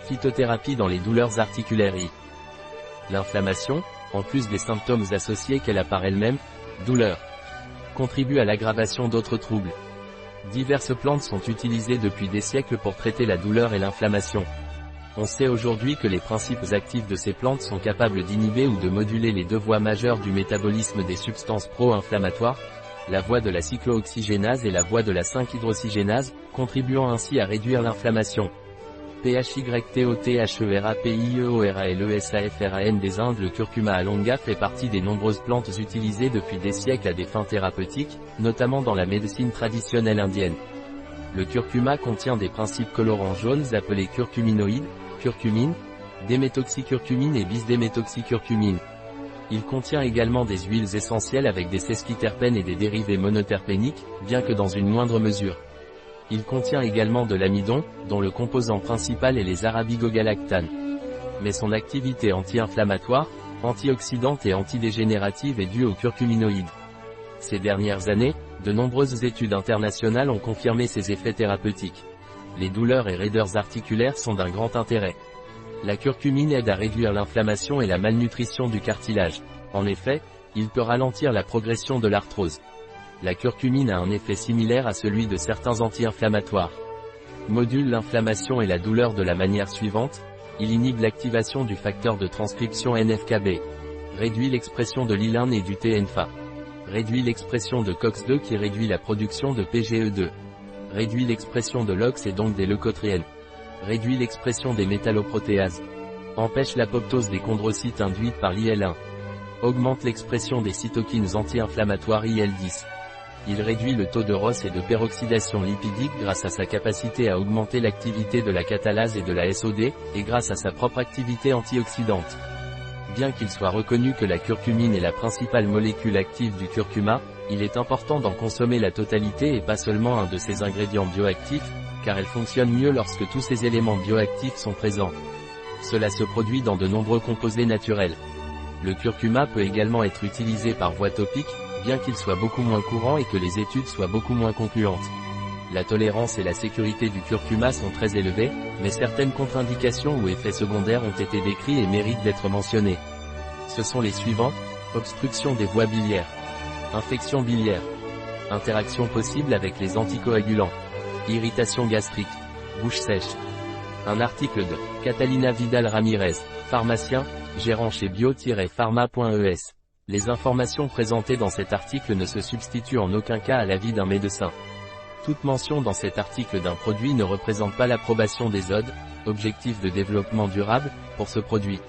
Phytothérapie dans les douleurs articulaires. L'inflammation, en plus des symptômes associés qu'elle a par elle-même, douleur, contribue à l'aggravation d'autres troubles. Diverses plantes sont utilisées depuis des siècles pour traiter la douleur et l'inflammation. On sait aujourd'hui que les principes actifs de ces plantes sont capables d'inhiber ou de moduler les deux voies majeures du métabolisme des substances pro-inflammatoires, la voie de la cyclooxygénase et la voie de la 5-hydroxygénase, contribuant ainsi à réduire l'inflammation. PHYTOTHERAPIEORALESAFRAN des Indes. Le curcuma alonga fait partie des nombreuses plantes utilisées depuis des siècles à des fins thérapeutiques, notamment dans la médecine traditionnelle indienne. Le curcuma contient des principes colorants jaunes appelés curcuminoïdes, curcumine, déméthoxycurcumine et bis-déméthoxycurcumine. Il contient également des huiles essentielles avec des sesquiterpènes et des dérivés monoterpéniques, bien que dans une moindre mesure. Il contient également de l'amidon, dont le composant principal est les arabigogalactanes. Mais son activité anti-inflammatoire, antioxydante et antidégénérative est due aux curcuminoïdes. Ces dernières années, de nombreuses études internationales ont confirmé ses effets thérapeutiques. Les douleurs et raideurs articulaires sont d'un grand intérêt. La curcumine aide à réduire l'inflammation et la malnutrition du cartilage. En effet, il peut ralentir la progression de l'arthrose. La curcumine a un effet similaire à celui de certains anti-inflammatoires. Module l'inflammation et la douleur de la manière suivante, il inhibe l'activation du facteur de transcription NF-κB. Réduit l'expression de l'IL-1 et du TNFA. Réduit l'expression de COX-2 qui réduit la production de PGE2. Réduit l'expression de l'OX et donc des leucotriènes. Réduit l'expression des métalloprotéases. Empêche l'apoptose des chondrocytes induite par l'IL-1. Augmente l'expression des cytokines anti-inflammatoires IL-10. Il réduit le taux de ROS et de peroxydation lipidique grâce à sa capacité à augmenter l'activité de la catalase et de la SOD, et grâce à sa propre activité antioxydante. Bien qu'il soit reconnu que la curcumine est la principale molécule active du curcuma, il est important d'en consommer la totalité et pas seulement un de ses ingrédients bioactifs, car elle fonctionne mieux lorsque tous ces éléments bioactifs sont présents. Cela se produit dans de nombreux composés naturels. Le curcuma peut également être utilisé par voie topique, bien qu'il soit beaucoup moins courant et que les études soient beaucoup moins concluantes. La tolérance et la sécurité du curcuma sont très élevées, mais certaines contre-indications ou effets secondaires ont été décrits et méritent d'être mentionnés. Ce sont les suivants: obstruction des voies biliaires, infection biliaire, interaction possible avec les anticoagulants, irritation gastrique, bouche sèche. Un article de Catalina Vidal Ramirez, pharmacien, gérant chez bio-pharma.es. Les informations présentées dans cet article ne se substituent en aucun cas à l'avis d'un médecin. Toute mention dans cet article d'un produit ne représente pas l'approbation des ODE, Objectifs de développement durable, pour ce produit.